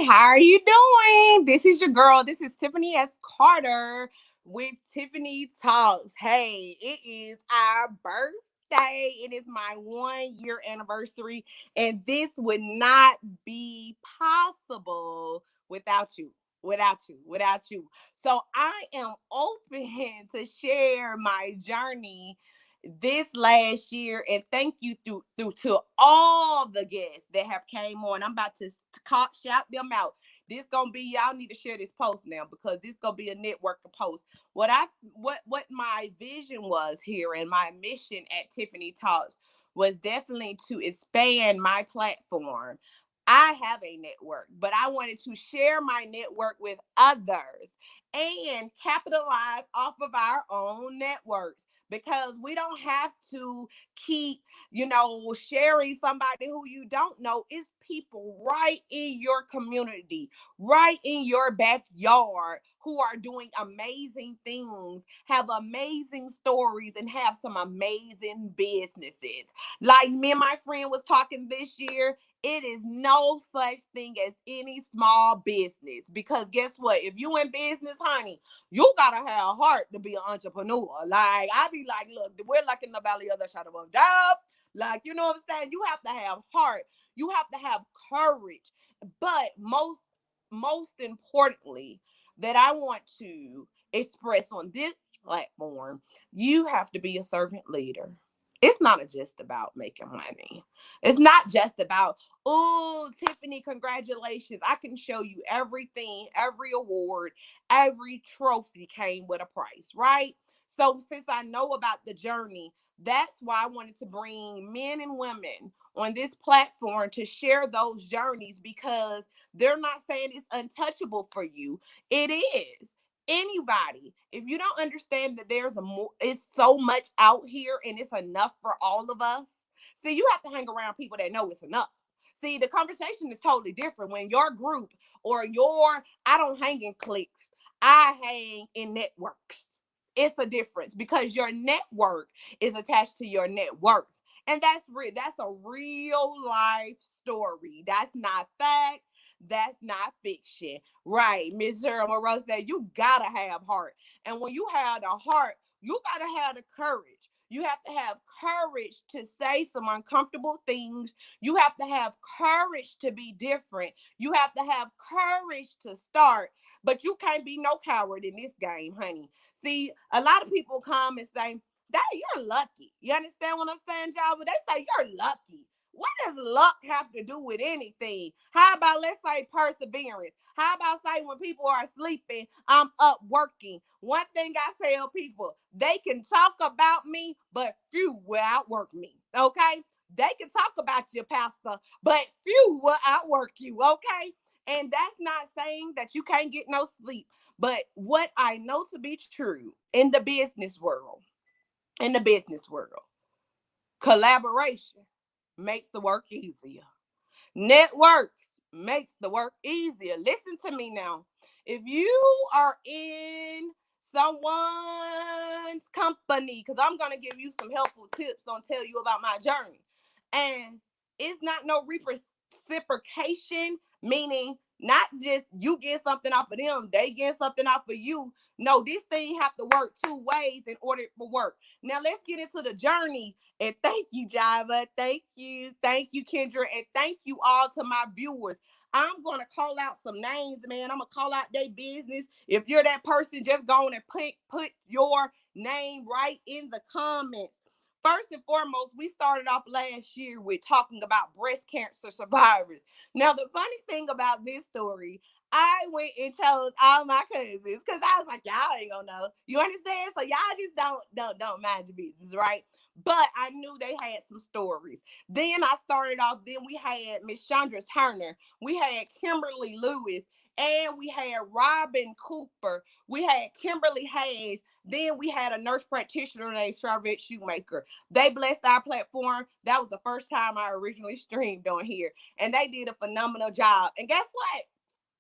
how are you doing? This is your girl. This is Tiffany S. Carter with Tiffany Talks. Hey, it is our birthday. It is my 1 year anniversary, and this would not be possible without you. Without you. So I am open to share my journey this last year, and thank you through to all the guests that have came on. I'm about to shout them out. This gonna be, y'all need to share this post now, because this gonna be a networking post. What my vision was here, and my mission at Tiffany Talks was definitely to expand my platform. I have a network, but I wanted to share my network with others and capitalize off of our own networks, because we don't have to keep, sharing somebody who you don't know. It's people right in your community, right in your backyard, who are doing amazing things, have amazing stories, and have some amazing businesses. Like me and my friend was talking this year, it is no such thing as any small business, because guess what? If you in business, honey, you gotta have heart to be an entrepreneur. Like, I be like, look, we're like in the valley of the shadow of death. Like, you know what I'm saying? You have to have heart. You have to have courage. But most importantly, that I want to express on this platform, you have to be a servant leader. It's not just about making money. It's not just about, oh, Tiffany, congratulations. I can show you everything, every award, every trophy came with a price, right? So since I know about the journey, that's why I wanted to bring men and women on this platform to share those journeys, because they're not saying it's untouchable for you. It is. Anybody, if you don't understand that there's a more, it's so much out here and it's enough for all of us. See, you have to hang around people that know it's enough. See, the conversation is totally different when your group or I don't hang in cliques, I hang in networks. It's a difference, because your network is attached to your net worth. And that's real. That's a real life story. That's not fact. That's not fiction. Right. Miss Cheryl Monroe said you gotta have heart. And when you have the heart, you gotta have the courage. You have to have courage to say some uncomfortable things. You have to have courage to be different. You have to have courage to start. But you can't be no coward in this game, honey. See, a lot of people come and say, that you're lucky. You understand what I'm saying, y'all? But they say you're lucky. What does luck have to do with anything? How about, let's say, perseverance? How about, say, when people are sleeping, I'm up working? One thing I tell people, they can talk about me, but few will outwork me. Okay? They can talk about you, pastor, but few will outwork you. Okay? And that's not saying that you can't get no sleep. But what I know to be true in the business world, collaboration makes the work easier. Networks makes the work easier. Listen to me now. If you are in someone's company, because I'm going to give you some helpful tips on tell you about my journey. And it's not no reciprocation, meaning not just you get something off of them, they get something off of you. No, this thing have to work two ways in order for work. Now let's get into the journey. And thank you, Java. Thank you. Thank you, Kendra. And thank you all to my viewers. I'm going to call out some names, man. I'm going to call out their business. If you're that person, just go on and put your name right in the comments. First and foremost, we started off last year with talking about breast cancer survivors. Now, the funny thing about this story, I went and chose all my cousins, because I was like, y'all ain't gonna know. You understand? So y'all just don't mind your business, right? But I knew they had some stories. Then I started off, then we had Miss Chandra Turner, we had Kimberly Lewis, and we had Robin Cooper, we had Kimberly Hayes, then we had a nurse practitioner named Charvette Shoemaker. They blessed our platform. That was the first time I originally streamed on here, and they did a phenomenal job. And guess what?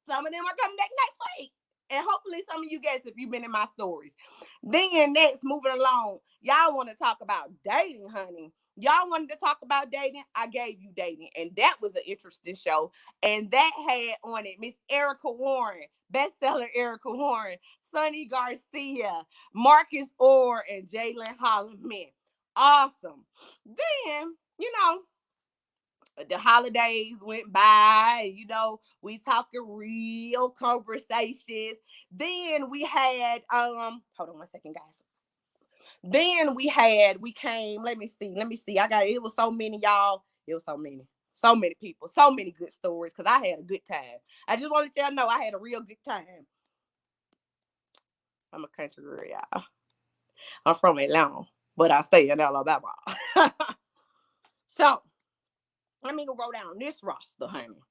Some of them are coming back next week. And hopefully some of you guys, if you've been in my stories. Then next, moving along, y'all want to talk about dating, honey. Y'all wanted to talk about dating. I gave you dating, and that was an interesting show. And that had on it Miss Erica Warren, bestseller Erica Warren, Sonny Garcia, Marcus Orr, and Jalen Holloman. Awesome. Then, the holidays went by, we talking real conversations. Then we had hold on one second, guys. Then we came, let me see. It was so many, y'all. It was so many people, so many good stories, because I had a good time. I just wanted y'all to know I had a real good time. I'm a country girl, y'all. I'm from Atlanta, but I stay in Alabama. So let me go down this roster, honey,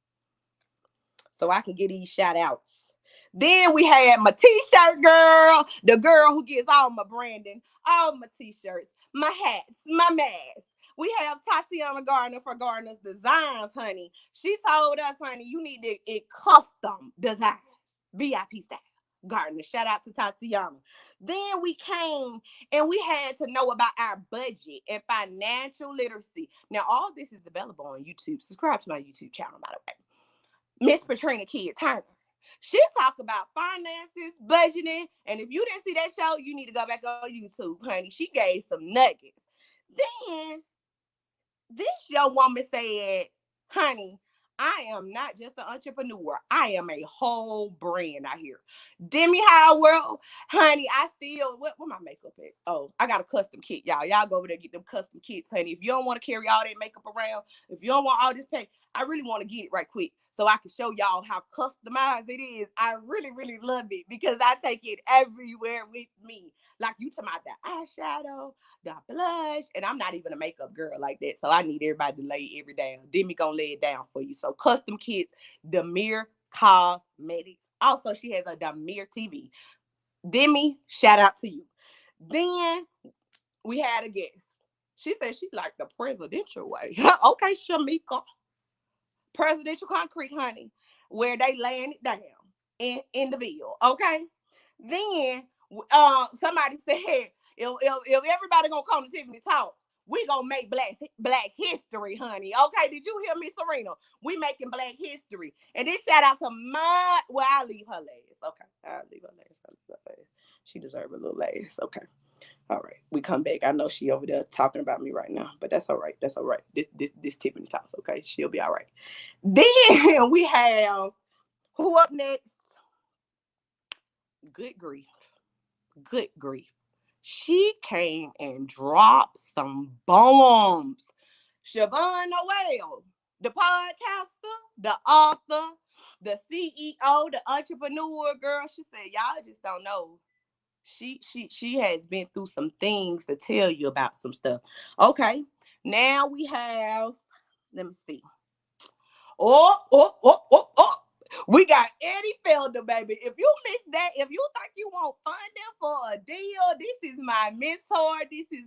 so I can get these shout outs. Then we had my t-shirt girl, the girl who gets all my branding, all my t-shirts, my hats, my masks. We have Tatiana Gardner for Gardner's Designs, honey. She told us, honey, you need it custom designs, VIP style. Gardner, shout out to Tatiana. Then we came and we had to know about our budget and financial literacy. Now, all this is available on YouTube. Subscribe to my YouTube channel, by the way. Miss Patrina Kidd Turner. She talked about finances, budgeting, and if you didn't see that show, you need to go back on YouTube, honey. She gave some nuggets. Then this young woman said, honey, I am not just an entrepreneur. I am a whole brand out here. Demi Howard, honey, I still, where my makeup at? Oh, I got a custom kit, y'all. Y'all go over there and get them custom kits, honey. If you don't want to carry all that makeup around, if you don't want all this paint, I really want to get it right quick so I can show y'all how customized it is. I really, really love it because I take it everywhere with me. Like you talking about the eyeshadow, the blush, and I'm not even a makeup girl like that, so I need everybody to lay every down. Demi gonna lay it down for you. So custom kits, Demir Cosmetics. Also, she has a Demir TV. Demi, shout out to you. Then we had a guest. She said she liked the presidential way. Okay, Shamika. Presidential concrete, honey, where they laying it down in the Ville. Okay. Then somebody said, if everybody gonna come to Tiffany Talks, we gonna make black history, honey. Okay, did you hear me, Serena? We making black history. And this shout out to I'll leave her last. Okay, I'll leave her last. She deserves a little last. Okay. All right, we come back. I know she over there talking about me right now, but that's all right. That's all right. This Tiffany Talks, okay? She'll be all right. Then we have who up next? Good grief. Good grief. She came and dropped some bombs. Siobhan Noel, the podcaster, the author, the CEO, the entrepreneur girl. She said, y'all just don't know. She has been through some things to tell you about some stuff. Okay. Now we have, let me see. Oh. We got Eddie Felder, baby. If you missed that, if you think you want funding for a deal, this is my mentor. This is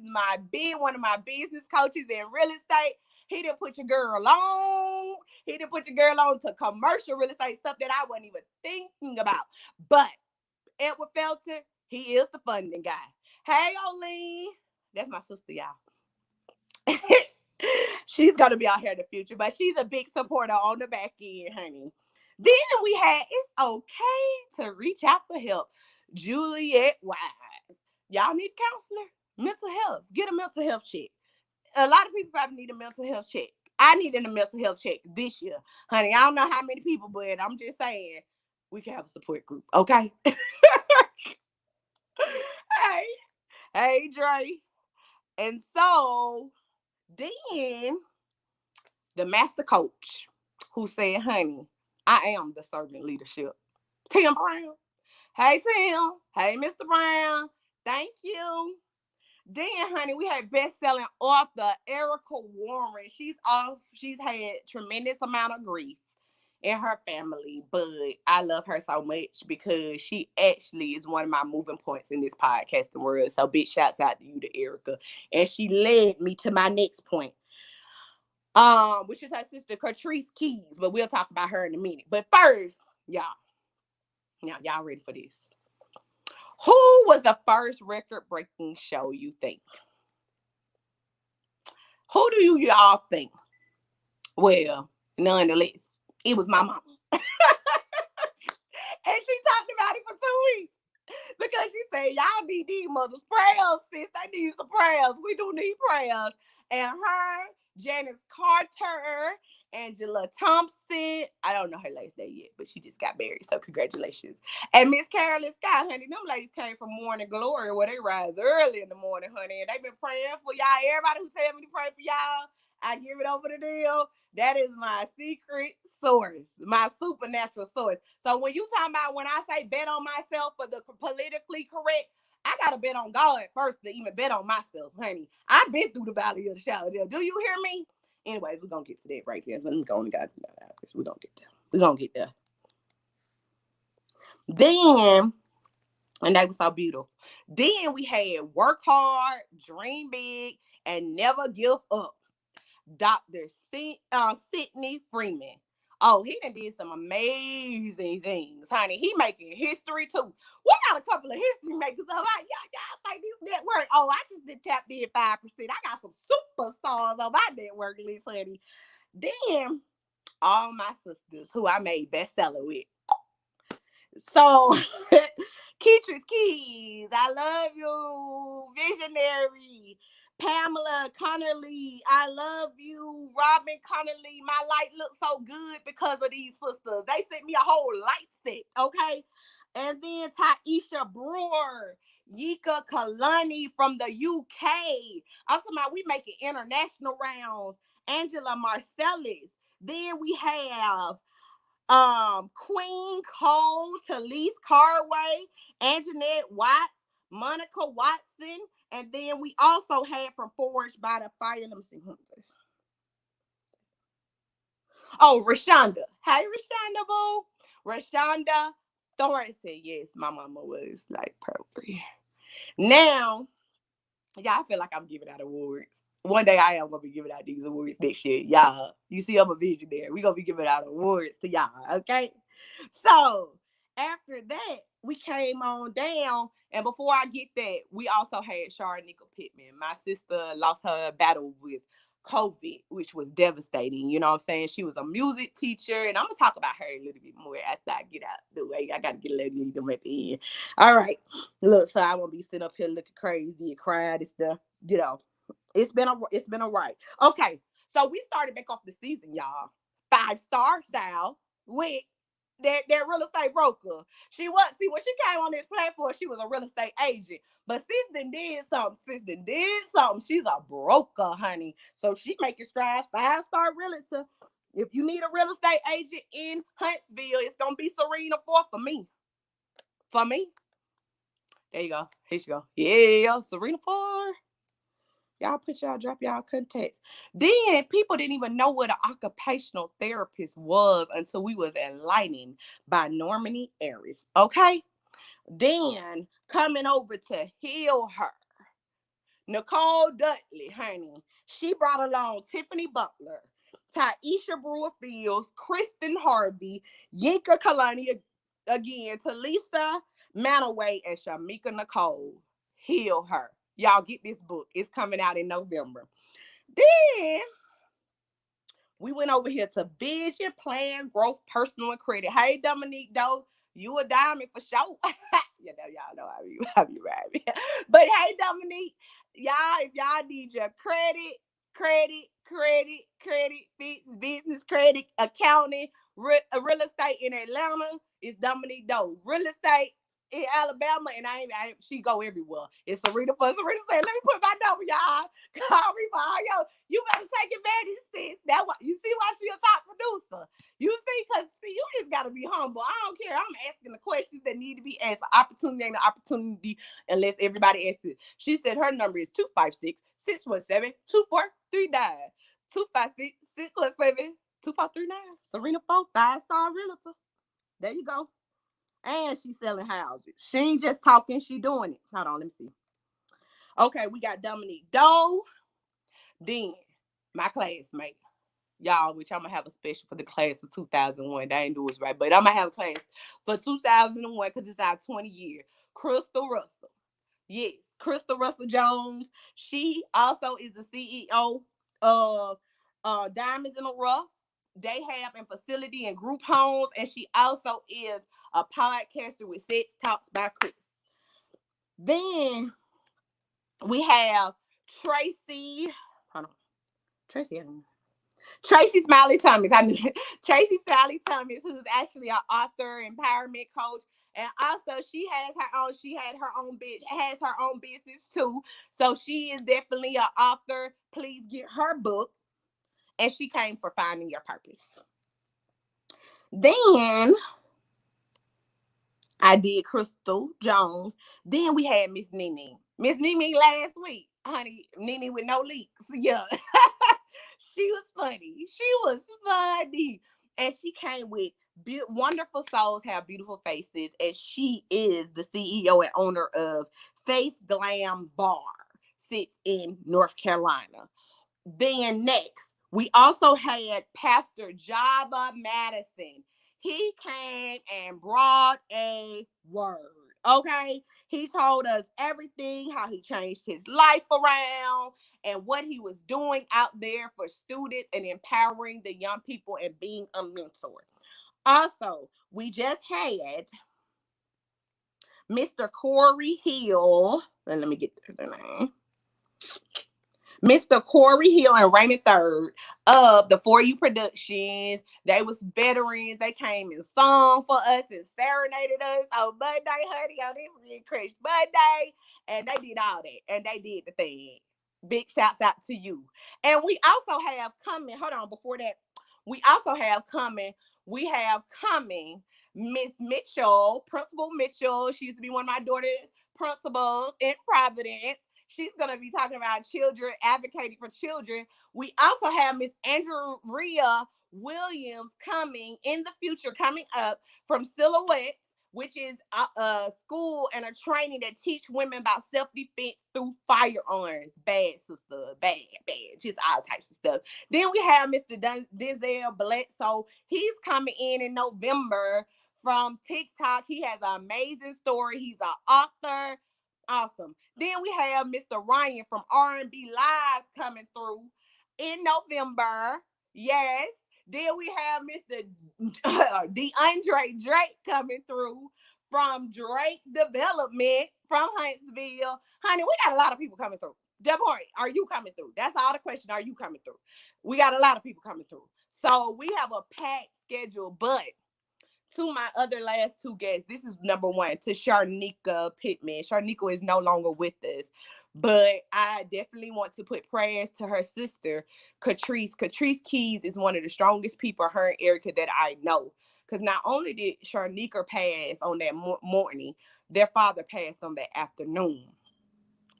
one of my business coaches in real estate. He didn't put your girl on. He didn't put your girl on to commercial real estate stuff that I wasn't even thinking about. But Edward Felter, he is the funding guy. Hey, Oline. That's my sister, y'all. She's going to be out here in the future, but she's a big supporter on the back end, honey. Then we had, it's okay to reach out for help. Juliet Wise. Y'all need a counselor? Mental health. Get a mental health check. A lot of people probably need a mental health check. I needed a mental health check this year. Honey, I don't know how many people, but I'm just saying we can have a support group, okay? Hey, Dre. And so then the master coach who said, honey, I am the servant leadership. Tim Brown. Hey, Tim. Hey, Mr. Brown. Thank you. Then, honey, we had best-selling author Erica Warren. She's had tremendous amount of grief in her family, but I love her so much because she actually is one of my moving points in this podcasting world. So big shouts out to you, to Erica. And she led me to my next point, which is her sister, Catrice Keys. But we'll talk about her in a minute. But first, y'all, Now, y'all ready for this? Who was the first record-breaking show you think? Who do y'all think? Well, nonetheless, it was my mama. And she talked about it for 2 weeks. Because she said, y'all need these mothers prayers, sis. They need some prayers. We do need prayers. And her, Janice Carter, Angela Thompson. I don't know her last name yet, but she just got married. So congratulations. And Miss Carolyn Scott, honey. Them ladies came from Morning Glory where they rise early in the morning, honey. And they've been praying for y'all. Everybody who tell me to pray for y'all, I give it over to them. That is my secret source, my supernatural source. So when you talking about when I say bet on myself for the politically correct, I gotta bet on God first to even bet on myself, honey. I've been through the valley of the shadow of death. Do you hear me? Anyways, we're gonna get to that right here. Let me go and got this. We're gonna get there. We're gonna get there. Then, and they were so beautiful. Then we had Work Hard, Dream Big, and Never Give Up. Dr. Sidney Freeman. Oh, he done did some amazing things, honey. He making history too. We got a couple of history makers up. Y'all think this network? Oh, I just did tap in 5%. I got some superstars on my network list, honey. Then all my sisters who I made bestseller with. So, Keatrice Keys, I love you. Visionary. Pamela Connerly, I love you. Robin Connerly, my light looks so good because of these sisters. They sent me a whole light set, okay? And then Taisha Brewer, Yika Kalani from the UK. I'm talking about we making international rounds. Angela Marcellus. Then we have Queen Cole, Talise Carway, Anjanette Watts, Monica Watson, and then we also had from Forged by the Fire. Let me see who this. Oh, Rashonda. Hey, Rashonda, boo. Rashonda Thornton. Yes, my mama was like appropriate. Now, y'all feel like I'm giving out awards. One day I am gonna be giving out these awards next year. Y'all, you see, I'm a visionary. We're gonna be giving out awards to y'all, okay? So after that, we came on down. And before I get that, we also had Sharonika Pittman. My sister lost her battle with COVID, which was devastating. You know what I'm saying? She was a music teacher, and I'm gonna talk about her a little bit more after I get out the way. I gotta get a little of them at the end. All right. Look, so I won't be sitting up here looking crazy and crying and stuff. You know, it's been a right. Okay, so we started back off the season, y'all. 5-star style with that real estate broker. She was when she came on this platform, she was a real estate agent. But sis did something. She's a broker, honey. So she making strides. 5-star realtor. If you need a real estate agent in Huntsville, it's gonna be Serena Ford for me. For me. There you go. Here she go. Yeah, Serena Ford. Y'all drop y'all contacts. Then people didn't even know what an occupational therapist was until we was enlightened by Normani Harris. Okay? Then coming over to heal her. Nicole Dudley, honey. She brought along Tiffany Butler, Taisha Brewer Fields, Kristen Harvey, Yinka Kalani again, Talisa Manaway, and Shamika Nicole. Heal her. Y'all get this book. It's coming out in November. Then we went over here to Vision, Plan, Growth, Personal, and Credit. Hey, Dominique Doe, you a diamond for sure. Y'all know I be right. But hey, Dominique, if y'all need your business credit, accounting, real estate in Atlanta, it's Dominique Doe. Real estate in Alabama, and she go everywhere. It's Serena for Serena said, let me put my number, y'all. Call me for all yo. You better take advantage, sis. That what you see why she a top producer. You see, because you just gotta be humble. I don't care. I'm asking the questions that need to be asked. Opportunity ain't an opportunity unless everybody asks it. She said her number is 256-617-2439. 256-617-2439. Serena 4, 5-star realtor. There you go. And she's selling houses. She ain't just talking, she doing it. Hold on, let me see. Okay, we got Dominique Doe. Then, my classmate, y'all, which I'm gonna have a special for the class of 2001. They ain't do us right, but I'm gonna have a class for 2001 because it's our 20 year. Crystal Russell. Yes, Crystal Russell Jones. She also is the CEO of Diamonds in the Rough. They have in facility and group homes, and she also is a podcaster with Sex Talks by Chris. Then we have Tracy. Hold on, Tracy. Tracy Smiley Thomas. I knew Tracy Smiley Thomas, who's actually an author, empowerment coach, and also she has her own. She had her own has her own business too. So she is definitely an author. Please get her book. And she came for finding your purpose. Then I did Crystal Jones. Then we had Miss Nene. Miss Nene last week, honey. Nene with no leaks. Yeah. She was funny. She was funny. And she came with wonderful souls have beautiful faces. And she is the CEO and owner of Face Glam Bar. Sits in North Carolina. Then next, we also had Pastor Java Madison. He came and brought a word. Okay. He told us everything, how he changed his life around and what he was doing out there for students and empowering the young people and being a mentor. Also, we just had Mr. Corey Hill. Let me get the name. Mr. Corey Hill and Raymond Third of the For You Productions. They was veterans. They came and sung for us and serenaded us on Monday, honey, on this big Chris Monday. And they did all that. And they did the thing. Big shouts out to you. And we also have coming, hold on, before that, we also have coming, Miss Mitchell, Principal Mitchell. She used to be one of my daughter's principals in Providence. She's going to be talking about children, advocating for children. We also have Miss Andrea Williams coming in the future, coming up from Silhouettes, which is a school and a training that teach women about self-defense through firearms. Bad, sister. Bad. Just all types of stuff. Then we have Mr. Denzel Bledsoe. He's coming in November from TikTok. He has an amazing story. He's an author. Awesome. Then we have Mr. Ryan from R&B Lives coming through in November. Yes. Then we have Mr. DeAndre Drake coming through from Drake Development from Huntsville. Honey, we got a lot of people coming through. Deborah, are you coming through? That's all the question. Are you coming through? We got a lot of people coming through. So we have a packed schedule, but to my other last two guests, this is number one, to Sharnika Pittman. Sharnika is no longer with us, but I definitely want to put prayers to her sister, Catrice. Catrice Keys is one of the strongest people, her and Erica, that I know. Because not only did Sharnika pass on that morning, their father passed on that afternoon.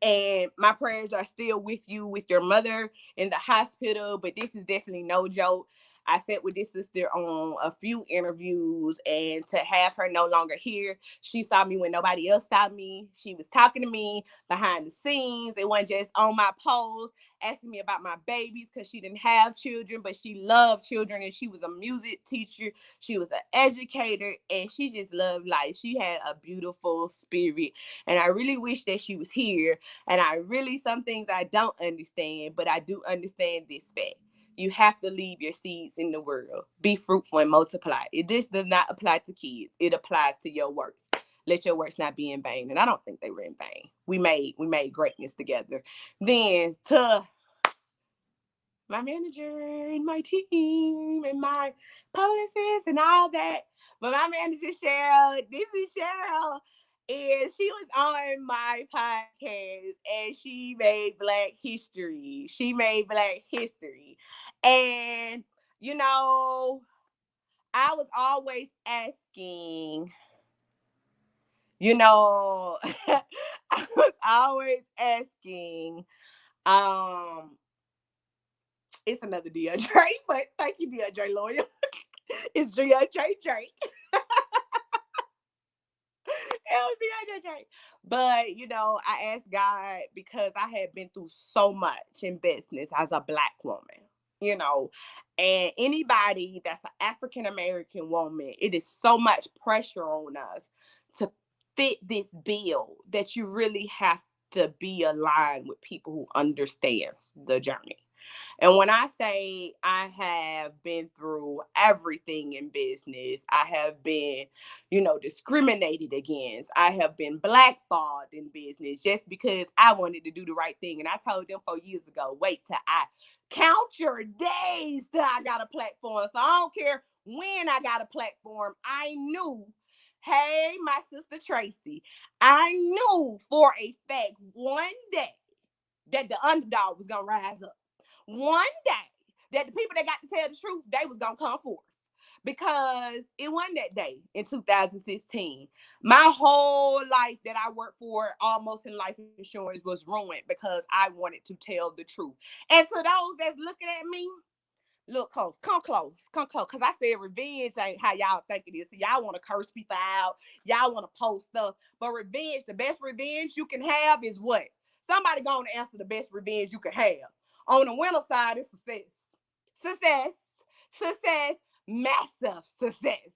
And my prayers are still with you, with your mother in the hospital, but this is definitely no joke. I sat with this sister on a few interviews, and to have her no longer here, she saw me when nobody else saw me. She was talking to me behind the scenes. It wasn't just on my post, asking me about my babies because she didn't have children, but she loved children, and she was a music teacher. She was an educator, and she just loved life. She had a beautiful spirit, and I really wish that she was here. And some things I don't understand, but I do understand this fact. You have to leave your seeds in the world. Be fruitful and multiply. It just does not apply to kids. It applies to your works. Let your works not be in vain. And I don't think they were in vain. We made greatness together. Then to my manager and my team and my publicist and all that. But my manager, Cheryl, this is Cheryl. And she was on my podcast and she made Black history. And, I was always asking, I was always asking, it's another DeAndre, but thank you, DeAndre Lawyer. It's DeAndre Drake. It was DeAndre Drake. But, I asked God because I had been through so much in business as a Black woman. you know. And anybody that's an African American woman, it is so much pressure on us to fit this bill that you really have to be aligned with people who understands the journey. And when I say I have been through everything in business, I have been, discriminated against. I have been blackballed in business just because I wanted to do the right thing. And I told them 4 years ago, wait till I count your days till I got a platform. So I don't care when I got a platform. I knew, hey, my sister Tracy, I knew for a fact one day that the underdog was going to rise up. One day that the people that got to tell the truth, they was gonna come forth. Because it wasn't that day in 2016. My whole life that I worked for almost in life insurance was ruined because I wanted to tell the truth. And to those that's looking at me, look close, come close, come close. Cause I said revenge ain't how y'all think it is. So y'all want to curse people out, y'all want to post stuff. But revenge, the best revenge you can have is what? Somebody gonna answer the best revenge you can have. On the winner side, it's success. Success, success, massive success.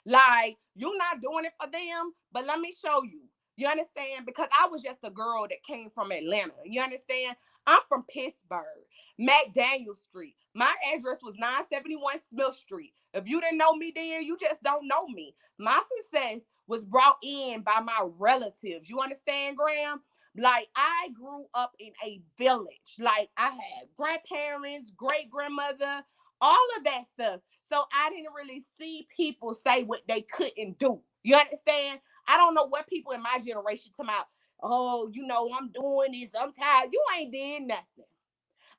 Like, you're not doing it for them, but let me show you. You understand? Because I was just a girl that came from Atlanta. You understand? I'm from Pittsburgh, McDaniel Street. My address was 971 Smith Street. If you didn't know me then, you just don't know me. My success was brought in by my relatives. You understand, Graham? Like, I grew up in a village. Like, I had grandparents, great grandmother, all of that stuff. So I didn't really see people say what they couldn't do. You understand? I don't know what people in my generation talking about. Oh, I'm doing this. I'm tired. You ain't did nothing.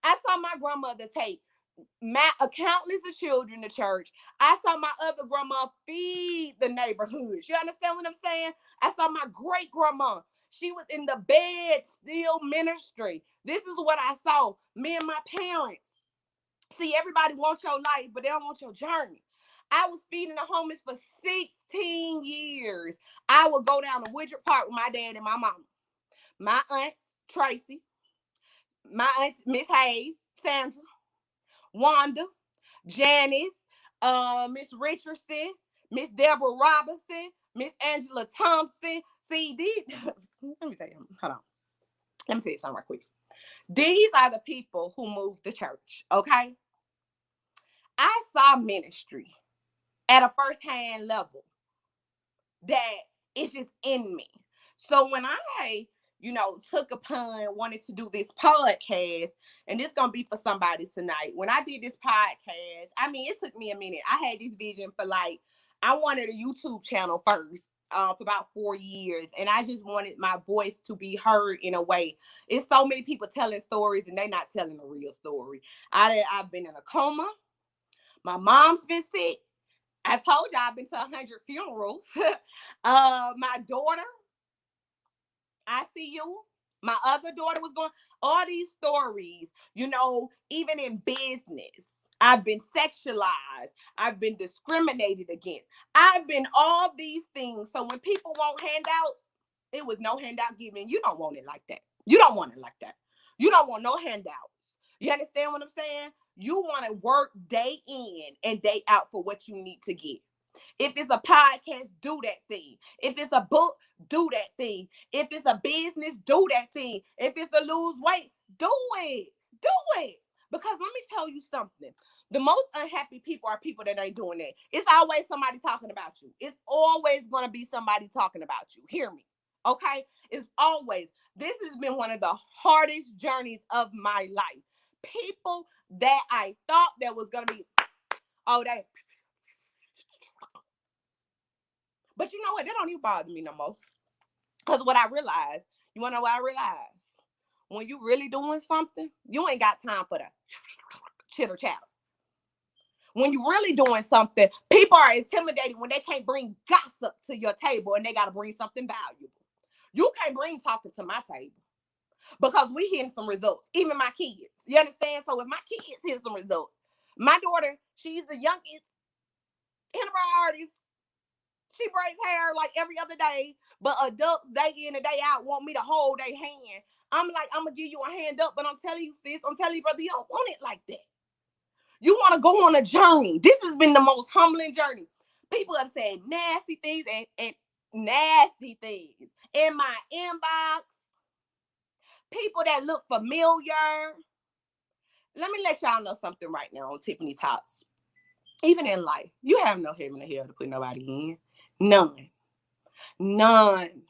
I saw my grandmother take countless of children to church. I saw my other grandma feed the neighborhoods. You understand what I'm saying? I saw my great grandma. She was in the bed still ministry. This is what I saw. Me and my parents. See, everybody wants your life, but they don't want your journey. I was feeding the homeless for 16 years. I would go down to Woodruff Park with my dad and my mom. My aunts, Tracy, my aunt, Miss Hayes, Sandra, Wanda, Janice, Miss Richardson, Miss Deborah Robinson, Miss Angela Thompson. See, let me tell you, hold on. Let me tell you something right quick. These are the people who moved the church, okay? I saw ministry at a first-hand level that is just in me. So when I, took upon wanted to do this podcast, and this gonna be for somebody tonight. When I did this podcast, I mean, it took me a minute. I had this vision for I wanted a YouTube channel first. For about 4 years, and I just wanted my voice to be heard in a way. It's so many people telling stories, and they're not telling a real story. I've been in a coma. My mom's been sick. I told you I've been to 100 funerals. My daughter, I see you. My other daughter was going, all these stories, even in business. I've been sexualized. I've been discriminated against. I've been all these things. So when people want handouts, it was no handout giving. You don't want it like that. You don't want it like that. You don't want no handouts. You understand what I'm saying? You want to work day in and day out for what you need to get. If it's a podcast, do that thing. If it's a book, do that thing. If it's a business, do that thing. If it's to lose weight, do it. Do it. Because let me tell you something. The most unhappy people are people that ain't doing that. It's always somebody talking about you. It's always going to be somebody talking about you. Hear me. Okay? It's always. This has been one of the hardest journeys of my life. People that I thought that was going to be, oh, but you know what? That don't even bother me no more. Because what I realized, you want to know what I realized? When you really doing something, you ain't got time for the chitter chatter. When you really doing something, people are intimidated when they can't bring gossip to your table and they got to bring something valuable. You can't bring talking to my table because we hitting some results. Even my kids. You understand? So if my kids hit some results, my daughter, she's the youngest artist. She braids hair like every other day, but adults day in and day out want me to hold their hand. I'm like, I'm gonna give you a hand up, but I'm telling you, sis, I'm telling you, brother, you don't want it like that. You want to go on a journey. This has been the most humbling journey. People have said nasty things and nasty things in my inbox. People that look familiar. Let me let y'all know something right now on Tiffany Talks. Even in life, you have no heaven or hell to put nobody in. None. None.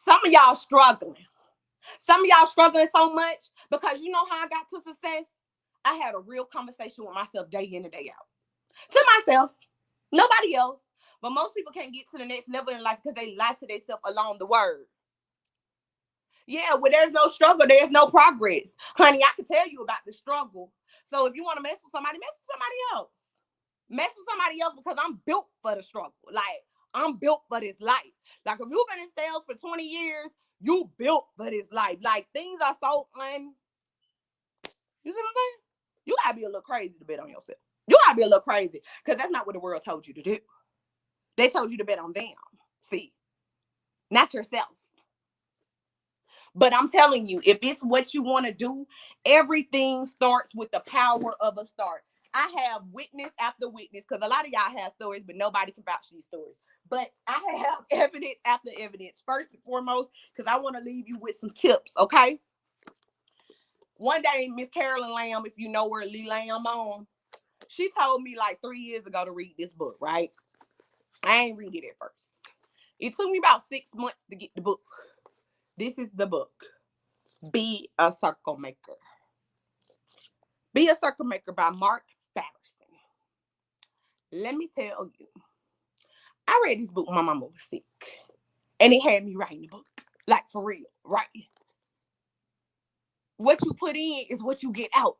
Some of y'all struggling. Some of y'all struggling so much because you know how I got to success? I had a real conversation with myself day in and day out. To myself, nobody else. But most people can't get to the next level in life because they lie to themselves along the word. Yeah, where there's no struggle, there's no progress. Honey, I can tell you about the struggle. So if you want to mess with somebody, mess with somebody else. Mess with somebody else because I'm built for the struggle. Like, I'm built for this life. Like, if you've been in sales for 20 years, you built for this life. Like, things are so you see what I'm saying? You gotta be a little crazy to bet on yourself. You gotta be a little crazy because that's not what the world told you to do. They told you to bet on them. See, not yourself. But I'm telling you, if it's what you want to do, everything starts with the power of a start. I have witness after witness because a lot of y'all have stories, but nobody can vouch these stories. But I have evidence after evidence. First and foremost, because I want to leave you with some tips, okay? One day, Miss Carolyn Lamb, if you know where Lee Lamb on, she told me like 3 years ago to read this book, right? I ain't read it at first. It took me about 6 months to get the book. This is the book. Be a Circle Maker. Be a Circle Maker by Mark Batterson. Let me tell you, I read this book when my mama was sick. And it had me writing the book. Like, for real, right? What you put in is what you get out.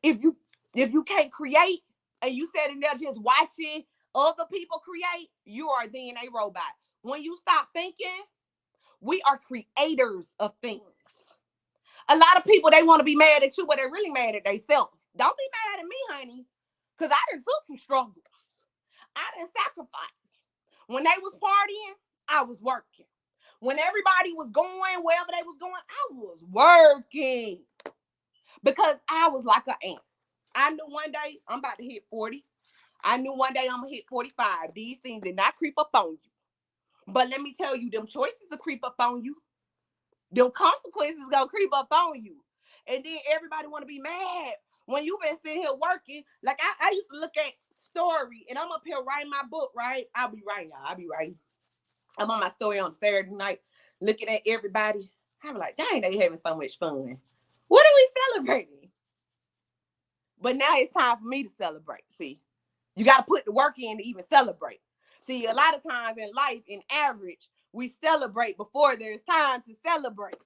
If you can't create and you sitting there just watching other people create, you are then a robot. When you stop thinking, we are creators of things. A lot of people, they want to be mad at you, but they're really mad at themselves. Don't be mad at me, honey, because I done took some struggles. I done sacrificed. When they was partying, I was working. When everybody was going wherever they was going, I was working because I was like an ant. I knew one day I'm about to hit 40. I knew one day I'm going to hit 45. These things did not creep up on you. But let me tell you, them choices will creep up on you. Them consequences gonna creep up on you. And then everybody want to be mad when you been sitting here working. Like I used to look at story and I'm up here writing my book, right? I'll be writing, y'all. I'll be writing. I'm on my story on Saturday night looking at everybody. I'm like, dang, they having so much fun. What are we celebrating? But now it's time for me to celebrate. See, you got to put the work in to even celebrate. See, a lot of times in life, in average, we celebrate before there's time to celebrate.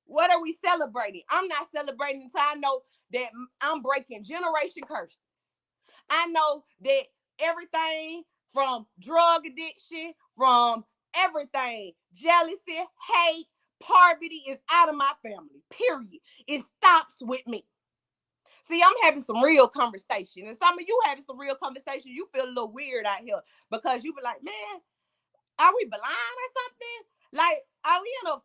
What are we celebrating? I'm not celebrating until I know that I'm breaking generation curses. I know that everything from drug addiction, from everything, jealousy, hate, poverty is out of my family, period. It stops with me. See, I'm having some real conversation. And some of you having some real conversation, you feel a little weird out here because you be like, man, are we blind or something? Like, are we in a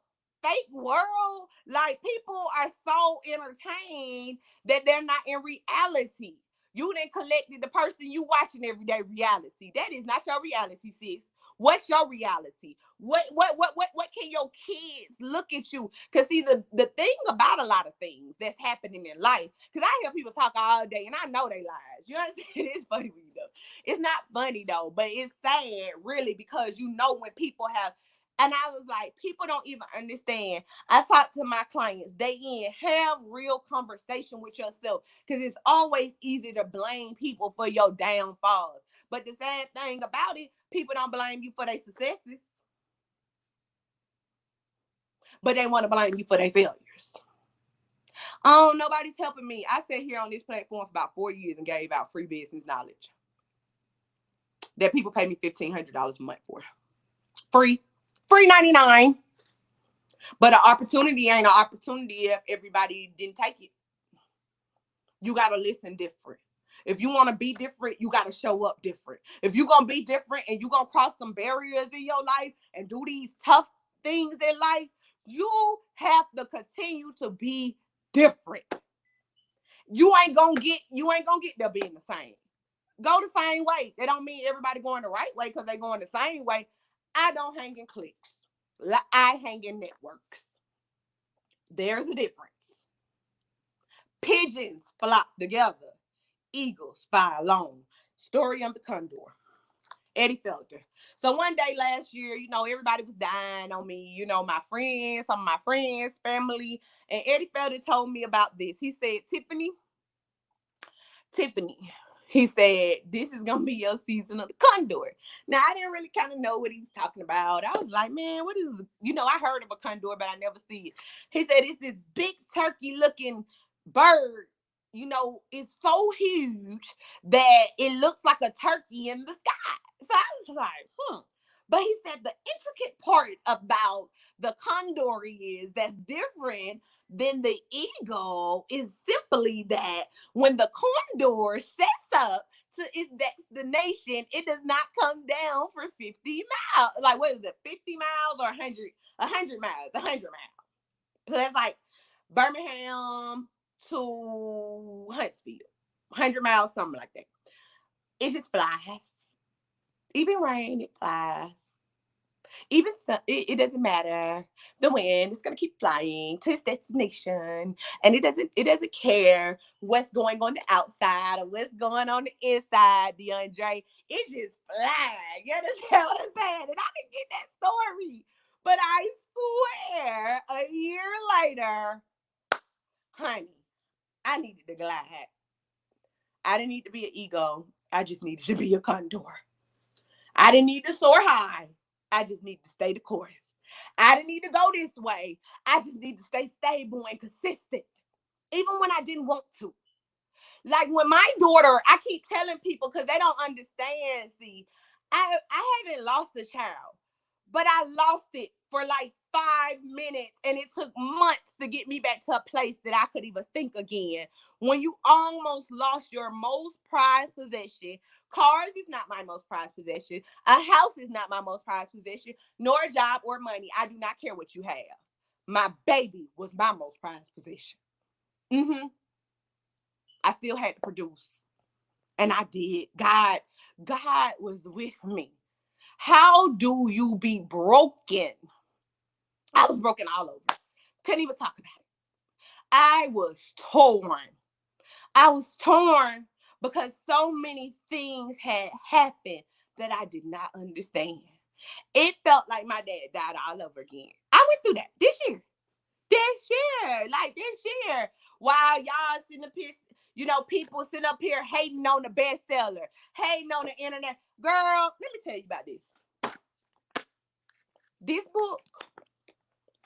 fake world? Like, people are so entertained that they're not in reality. You done collected the person you watching everyday reality. That is not your reality, sis. What's your reality? What can your kids look at you? Because see, the thing about a lot of things that's happening in life, because I hear people talk all day and I know they lies. You understand? It's funny when you know. It's not funny though, but it's sad really because you know when people have, and I was like, people don't even understand. I talk to my clients day in, have real conversation with yourself because it's always easy to blame people for your downfalls. But the sad thing about it, people don't blame you for their successes, but they want to blame you for their failures. Oh, nobody's helping me. I sat here on this platform for about 4 years and gave out free business knowledge that people pay me $1,500 a month for. Free 99. But an opportunity ain't an opportunity if everybody didn't take it. You got to listen different. If you want to be different, you got to show up different. If you're going to be different and you're going to cross some barriers in your life and do these tough things in life, you have to continue to be different. You ain't gonna get there being the same. Go the same way. That don't mean everybody going the right way because they going the same way. I don't hang in cliques. I hang in networks. There's a difference. Pigeons flock together. Eagles fly alone. Story of the condor. Eddie Felder. So one day last year, everybody was dying on me, my friends, some of my friends, family. And Eddie Felder told me about this. He said, Tiffany, he said, this is going to be your season of the condor. Now, I didn't really kind of know what he was talking about. I was like, man, what is, I heard of a condor, but I never see it. He said, it's this big turkey looking bird. It's so huge that it looks like a turkey in the sky. So I was like, But he said the intricate part about the condor is that's different than the eagle is simply that when the condor sets up to its destination, it does not come down for 50 miles. Like, what is it, 50 miles or 100 miles? 100 miles. So that's like Birmingham to Huntsville. 100 miles, something like that. It just flies. Even rain, it flies. Even so, it doesn't matter. The wind is gonna keep flying to its destination, and it doesn't care what's going on the outside or what's going on the inside. DeAndre, it just flies. You understand what I'm saying? And I didn't get that story, but I swear, a year later, honey, I needed to glide. I didn't need to be an eagle. I just needed to be a condor. I didn't need to soar high. I just need to stay the course. I didn't need to go this way. I just need to stay stable and consistent, even when I didn't want to. Like when my daughter, I keep telling people because they don't understand. See, I haven't lost a child, but I lost it for like 5 minutes, and it took months to get me back to a place that I could even think again. When you almost lost your most prized possession, cars is not my most prized possession. A house is not my most prized possession, nor a job or money. I do not care what you have. My baby was my most prized possession. I still had to produce. And I did. God was with me. How do you be broken? I was broken all over. Couldn't even talk about it. I was torn. I was torn because so many things had happened that I did not understand. It felt like my dad died all over again. I went through that this year. Like this year. While y'all sitting up here, people sitting up here hating on the bestseller, hating on the internet. Girl, let me tell you about this. This book,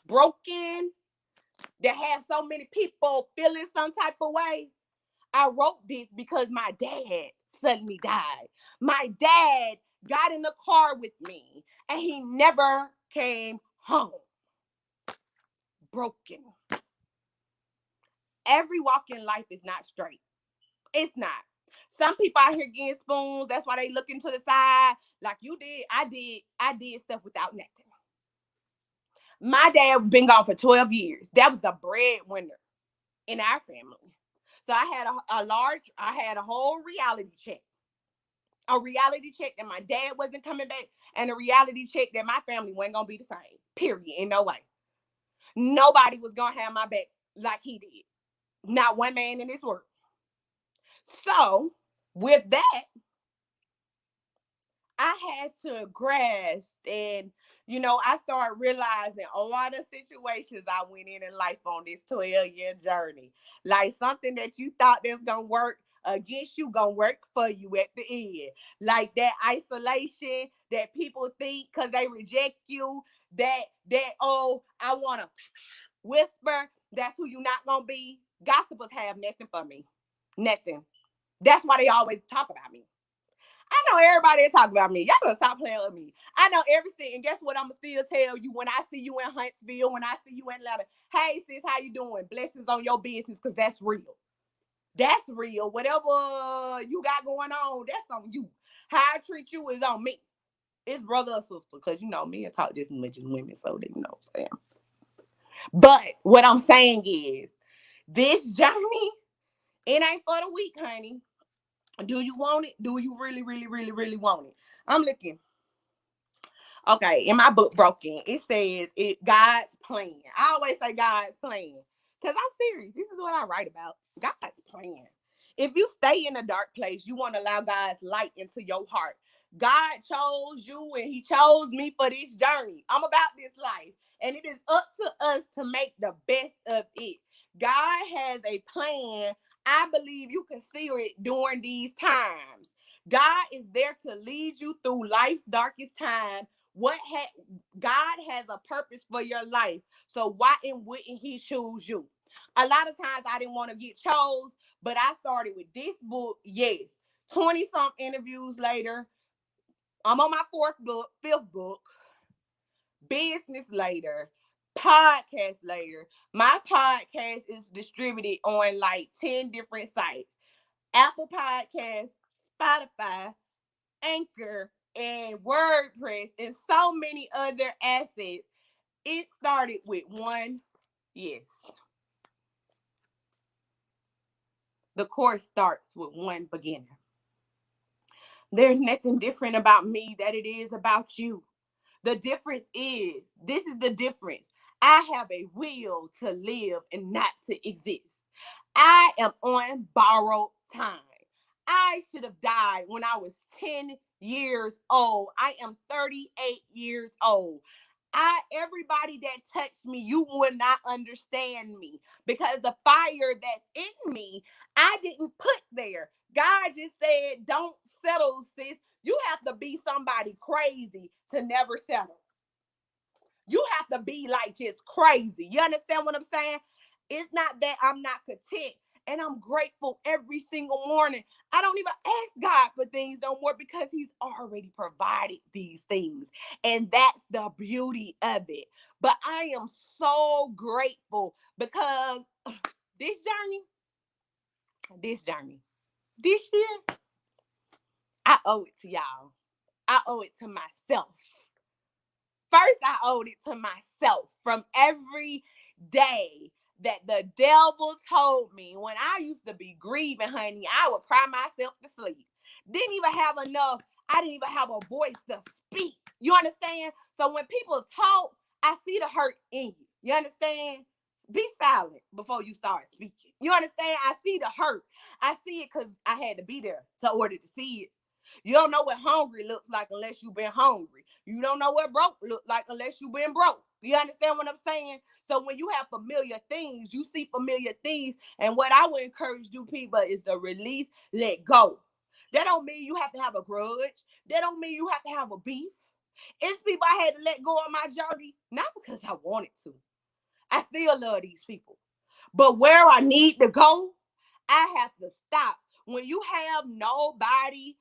Broken, that has so many people feeling some type of way. I wrote this because my dad suddenly died. My dad got in the car with me and he never came home. Broken. Every walk in life is not straight. It's not. Some people out here getting spoons. That's why they looking to the side like you did. I did stuff without nothing. My dad been gone for 12 years. That was the breadwinner in our family. So I had a whole reality check. A reality check that my dad wasn't coming back, and a reality check that my family wasn't gonna be the same. Period. In no way. Nobody was gonna have my back like he did. Not one man in this world. So with that, I had to grasp and I started realizing a lot of situations I went in life on this 12-year journey. Like something that you thought that's gonna work against you gonna work for you at the end. Like that isolation that people think because they reject you, that oh, I wanna whisper, that's who you not gonna be. Gossipers have nothing for me. Nothing. That's why they always talk about me. I know everybody that talk about me. Y'all better stop playing with me. I know everything. And guess what? I'm going to still tell you when I see you in Huntsville, when I see you in Atlanta. Hey, sis, how you doing? Blessings on your business because that's real. That's real. Whatever you got going on, that's on you. How I treat you is on me. It's brother or sister because, men talk just as much as women, so they know what I'm saying. But what I'm saying is this journey It ain't for the weak, honey. Do you want it? Do you really, really, really, really want it? I'm looking. Okay, in my book, Broken, it says it God's plan. I always say God's plan because I'm serious. This is what I write about. God's plan. If you stay in a dark place, you want to allow God's light into your heart. God chose you and He chose me for this journey. I'm about this life, and it is up to us to make the best of it. God has a plan. I believe you can see it during these times. God is there to lead you through life's darkest time. God has a purpose for your life. So why wouldn't He choose you? A lot of times I didn't want to get chose, but I started with this book. Yes, 20 some interviews later, I'm on my fifth book, business later, podcast later. My podcast is distributed on like 10 different sites: Apple Podcasts, Spotify, Anchor, and WordPress, and so many other assets. It started with one. Yes. The course starts with one beginner. There's nothing different about me that it is about you. The difference is, this is the difference. I have a will to live and not to exist. I am on borrowed time. I should have died when I was 10 years old. I am 38 years old. Everybody that touched me, you would not understand me because the fire that's in me, I didn't put there. God just said, don't settle, sis. You have to be somebody crazy to never settle. You have to be like just crazy. You understand what I'm saying? It's not that I'm not content. And I'm grateful every single morning. I don't even ask God for things no more because He's already provided these things. And that's the beauty of it. But I am so grateful because this journey, this year, I owe it to y'all. I owe it to myself. First, I owed it to myself from every day that the devil told me. When I used to be grieving, honey, I would cry myself to sleep. Didn't even have enough. I didn't even have a voice to speak. You understand? So when people talk, I see the hurt in you. You understand? Be silent before you start speaking. You understand? I see the hurt. I see it because I had to be there to order to see it. You don't know what hungry looks like unless you've been hungry. You don't know what broke looks like unless you've been broke. You understand what I'm saying? So when you have familiar things, you see familiar things. And what I would encourage you people is to release, let go. That don't mean you have to have a grudge. That don't mean you have to have a beef. It's people I had to let go on my journey, not because I wanted to. I still love these people. But where I need to go, I have to stop. When you have nobody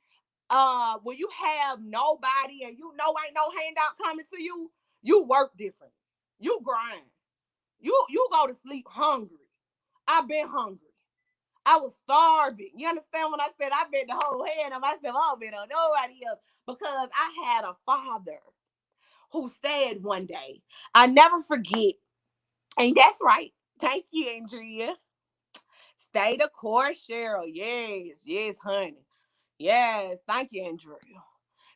when you have nobody and you know ain't no handout coming to you, you work different. You grind. You go to sleep hungry. I've been hungry. I was starving. You understand when I said I've been the whole hand of myself? I don't been on nobody else because I had a father who said one day, I never forget, and that's right. Thank you, Andrea. Stay the course, Cheryl. Yes, yes, honey. Yes, thank you, Andrea.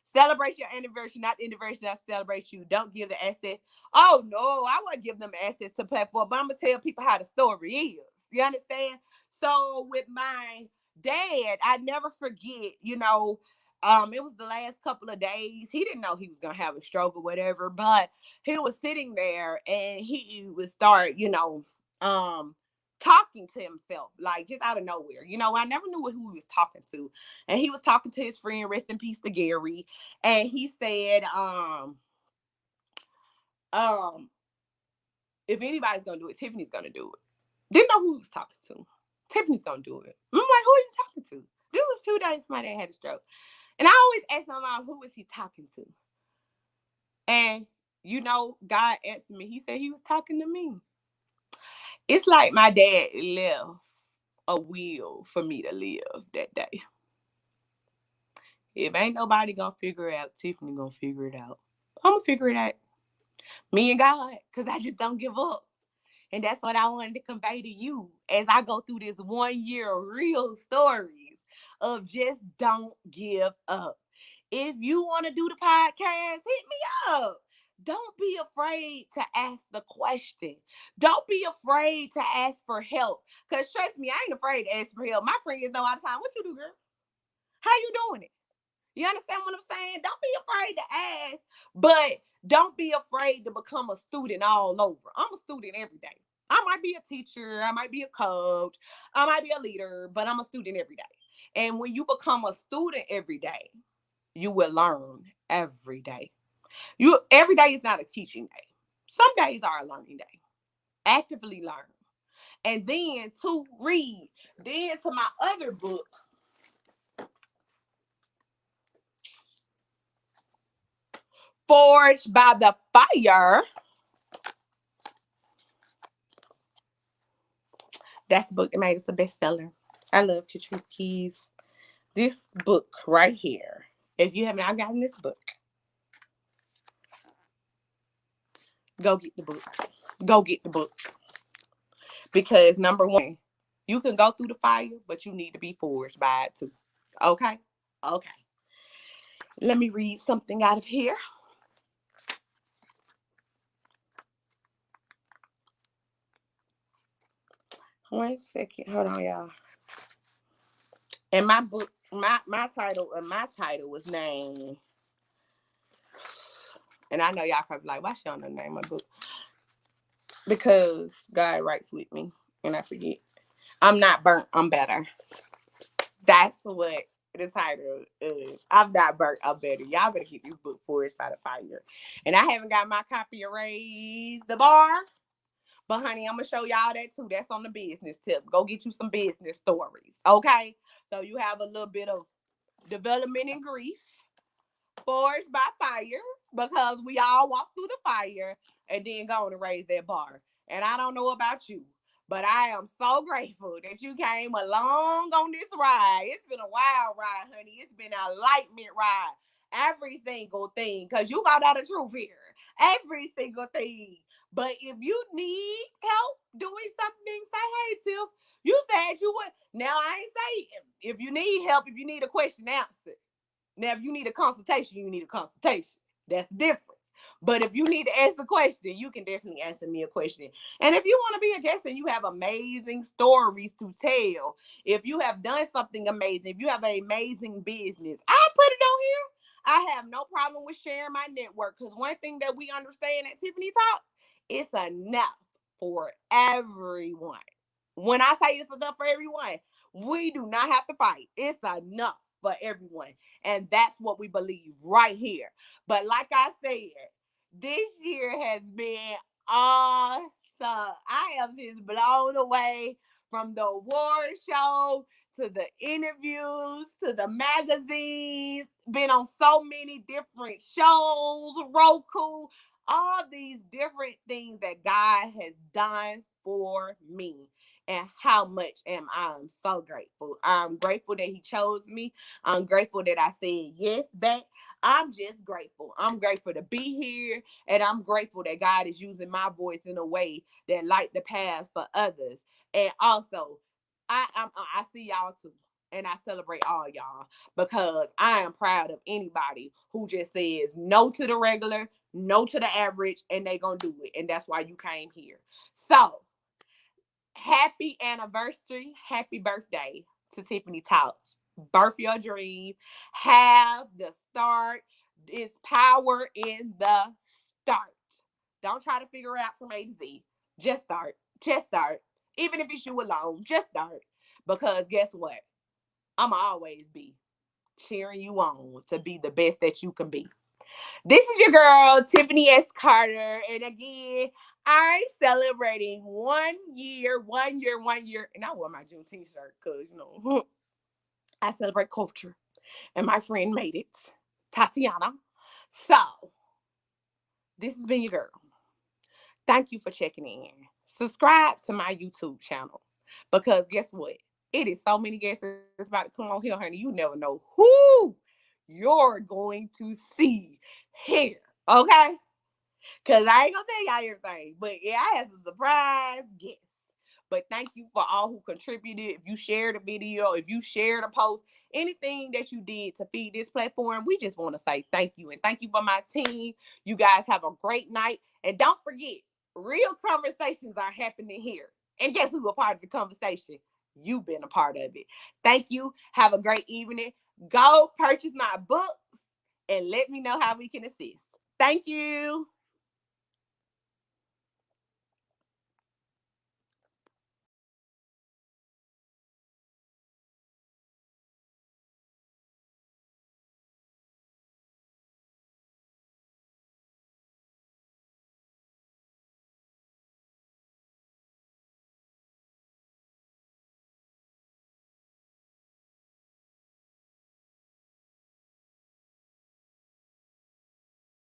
Celebrate your anniversary, not the anniversary I celebrate you. Don't give the access. Oh no, I wouldn't give them access to platform, but I'm gonna tell people how the story is. You understand? So with my dad, I never forget, it was the last couple of days. He didn't know he was gonna have a stroke or whatever, but he was sitting there and he would start, talking to himself, like just out of nowhere. I never knew who he was talking to. And he was talking to his friend, rest in peace to Gary. And he said, um, if anybody's gonna do it, Tiffany's gonna do it. Didn't know who he was talking to. Tiffany's gonna do it. I'm like, who are you talking to? This was 2 days before my dad had a stroke. And I always ask my mom, who was he talking to? And God answered me. He said he was talking to me. It's like my dad left a will for me to live that day. If ain't nobody gonna figure it out, Tiffany gonna figure it out. I'm gonna figure it out. Me and God, because I just don't give up. And that's what I wanted to convey to you as I go through this 1 year real stories of just don't give up. If you want to do the podcast, hit me up. Don't be afraid to ask the question. Don't be afraid to ask for help. Because trust me, I ain't afraid to ask for help. My friends know all the time. What you do, girl? How you doing it? You understand what I'm saying? Don't be afraid to ask, but don't be afraid to become a student all over. I'm a student every day. I might be a teacher, I might be a coach, I might be a leader, but I'm a student every day. And when you become a student every day, you will learn every day. You every day is not a teaching day. Some days are a learning day. Actively learn. And then to read. Then to my other book, Forged by the Fire. That's the book that made it a bestseller. I love Catrice Keys. This book right here. If you have not gotten this book, go get the book. Go get the book. Because number one, you can go through the fire, but you need to be forged by it too. Okay? Okay. Let me read something out of here. One second. Hold on, y'all. And my book, my title was named. And I know y'all probably like, why she don't know the name of my book? Because God writes with me and I forget. I'm not burnt, I'm better. That's what the title is. I'm not burnt, I'm better. Y'all better get this book Forged by the Fire. And I haven't got my copy of Raise the Bar. But honey, I'm gonna show y'all that too. That's on the business tip. Go get you some business stories. Okay. So you have a little bit of development in grief. Forged by fire, because we all walk through the fire and then go to raise that bar. And I don't know about you, but I am so grateful that you came along on this ride. It's been a wild ride, honey. It's been a enlightenment ride. Every single thing, because you got out the truth here. Every single thing. But if you need help doing something, say, hey, Tiff, you said you would. Now, I ain't saying if you need help, if you need a question answered. Now, if you need a consultation, you need a consultation. That's the difference. But if you need to ask a question, you can definitely answer me a question. And if you want to be a guest and you have amazing stories to tell, if you have done something amazing, if you have an amazing business, I'll put it on here. I have no problem with sharing my network, because one thing that we understand at Tiffany Talks, it's enough for everyone. When I say it's enough for everyone, we do not have to fight. It's enough for everyone. And that's what we believe right here. But like I said, this year has been awesome. I am just blown away, from the award show to the interviews to the magazines. Been on so many different shows, Roku, all these different things that God has done for me. And how much am I? I'm so grateful. I'm grateful that he chose me. I'm grateful that I said yes back. I'm just grateful. I'm grateful to be here. And I'm grateful that God is using my voice in a way that light the path for others. And also, I see y'all too. And I celebrate all y'all, because I am proud of anybody who just says no to the regular, no to the average, and they gonna do it. And that's why you came here. So happy anniversary, happy birthday to Tiffany Talks. Birth your dream. Have the start. It's power in the start. Don't try to figure out from A to Z. Just start. Just start. Even if it's you alone, just start. Because guess what? I'ma always be cheering you on to be the best that you can be. This is your girl, Tiffany S. Carter. And again, I'm celebrating 1 year, 1 year, 1 year. And I wore my Juneteenth shirt because, I celebrate culture. And my friend made it, Tatiana. So, this has been your girl. Thank you for checking in. Subscribe to my YouTube channel, because guess what? It is so many guests that's about to come on here, honey. You never know who you're going to see here. Okay? Because I ain't going to tell y'all everything. But yeah, I had some surprise guests. But thank you for all who contributed. If you shared a video, if you shared a post, anything that you did to feed this platform, we just want to say thank you. And thank you for my team. You guys have a great night. And don't forget, real conversations are happening here. And guess who's a part of the conversation? You've been a part of it. Thank you. Have a great evening. Go purchase my books and let me know how we can assist. Thank you.